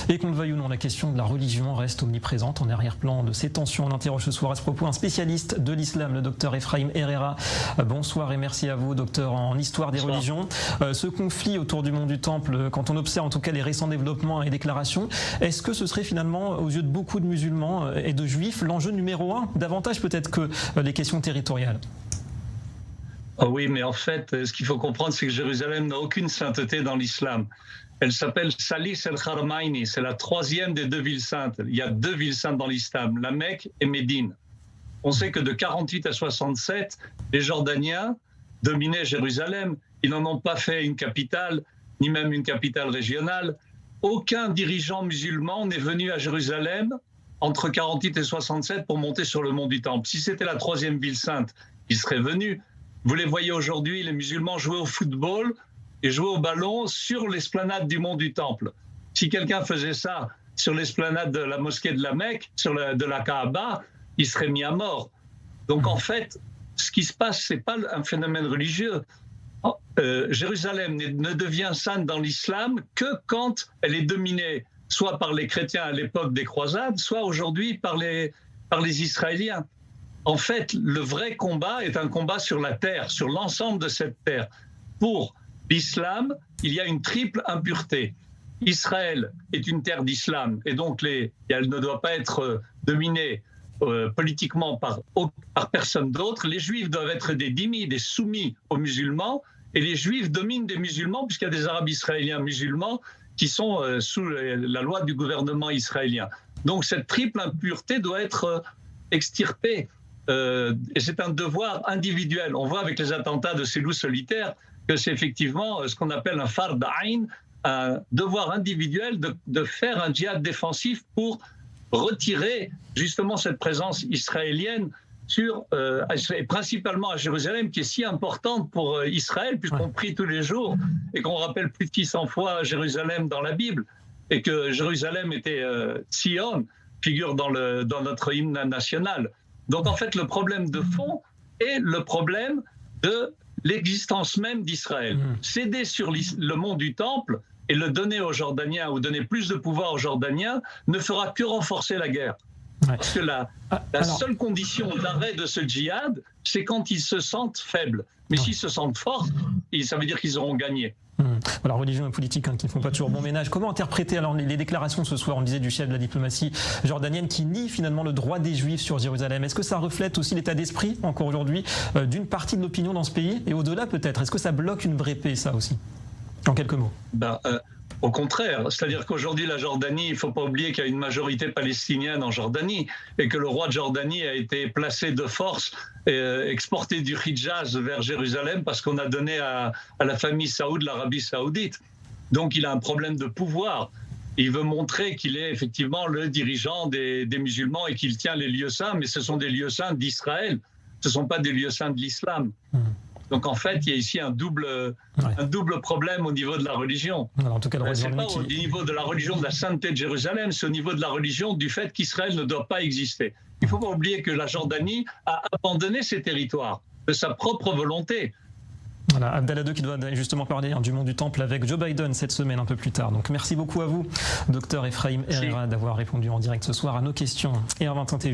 Et qu'on le veuille ou non, la question de la religion reste omniprésente en arrière-plan de ces tensions. On interroge ce soir à ce propos un spécialiste de l'islam, le docteur Ephraim Herrera. Bonsoir et merci à vous, docteur en histoire des religions. Ce conflit autour du mont du Temple, quand on observe en tout cas les récents développements et déclarations, est-ce que ce serait finalement, aux yeux de beaucoup de musulmans et de juifs, l'enjeu numéro un, davantage peut-être que les questions territoriales? Oh oui, mais en fait, ce qu'il faut comprendre, c'est que Jérusalem n'a aucune sainteté dans l'islam. Elle s'appelle Salis el-Haramaini, c'est la troisième des deux villes saintes. Il y a deux villes saintes dans l'islam, la Mecque et Médine. On sait que de 48 à 67, les Jordaniens dominaient Jérusalem. Ils n'en ont pas fait une capitale, ni même une capitale régionale. Aucun dirigeant musulman n'est venu à Jérusalem entre 48 et 67 pour monter sur le mont du Temple. Si c'était la troisième ville sainte, ils seraient venus. Vous les voyez aujourd'hui, les musulmans jouer au football et jouer au ballon sur l'esplanade du mont du Temple. Si quelqu'un faisait ça sur l'esplanade de la mosquée de la Mecque, de la Kaaba, il serait mis à mort. Donc en fait, ce qui se passe, ce n'est pas un phénomène religieux. Jérusalem ne devient sainte dans l'islam que quand elle est dominée soit par les chrétiens à l'époque des croisades, soit aujourd'hui par les Israéliens. En fait, le vrai combat est un combat sur la terre, sur l'ensemble de cette terre. Pour l'islam, il y a une triple impureté. Israël est une terre d'islam et donc elle ne doit pas être dominée politiquement par personne d'autre. Les juifs doivent être des dhimmis, des soumis aux musulmans, et les juifs dominent des musulmans puisqu'il y a des arabes israéliens musulmans qui sont sous la loi du gouvernement israélien. Donc cette triple impureté doit être extirpée. Et c'est un devoir individuel. On voit avec les attentats de ces loups solitaires que c'est effectivement ce qu'on appelle un fard ayn, un devoir individuel de faire un djihad défensif pour retirer justement cette présence israélienne principalement à Jérusalem, qui est si importante pour Israël, puisqu'on prie tous les jours et qu'on rappelle plus de 600 fois Jérusalem dans la Bible, et que Jérusalem était Sion, figure dans notre hymne national. Donc en fait, le problème de fond est le problème de l'existence même d'Israël. Céder sur le mont du Temple et le donner aux Jordaniens ou donner plus de pouvoir aux Jordaniens ne fera que renforcer la guerre. Parce que la seule condition d'arrêt de ce djihad, c'est quand ils se sentent faibles. Mais s'ils se sentent forts, ça veut dire qu'ils auront gagné. Voilà, religion et politique qui ne font pas toujours bon ménage. Comment interpréter alors les déclarations ce soir, on disait, du chef de la diplomatie jordanienne qui nie finalement le droit des Juifs sur Jérusalem? Est-ce que ça reflète aussi l'état d'esprit, encore aujourd'hui, d'une partie de l'opinion dans ce pays? Et au-delà peut-être, est-ce que ça bloque une vraie paix, ça aussi? En quelques mots. Au contraire, c'est-à-dire qu'aujourd'hui la Jordanie, il ne faut pas oublier qu'il y a une majorité palestinienne en Jordanie et que le roi de Jordanie a été placé de force et exporté du Hijaz vers Jérusalem parce qu'on a donné à la famille Saoud l'Arabie Saoudite. Donc il a un problème de pouvoir. Il veut montrer qu'il est effectivement le dirigeant des musulmans et qu'il tient les lieux saints, mais ce sont des lieux saints d'Israël, ce ne sont pas des lieux saints de l'islam. Donc en fait, il y a ici un double problème au niveau de la religion. Alors, en tout cas, c'est pas au niveau de la religion de la sainteté de Jérusalem, c'est au niveau de la religion du fait qu'Israël ne doit pas exister. Il ne faut pas oublier que la Jordanie a abandonné ses territoires de sa propre volonté. Voilà, Abdallah II qui doit justement parler du mont du Temple avec Joe Biden cette semaine un peu plus tard. Donc merci beaucoup à vous, docteur Ephraim Herera, d'avoir répondu en direct ce soir à nos questions. Et à 20h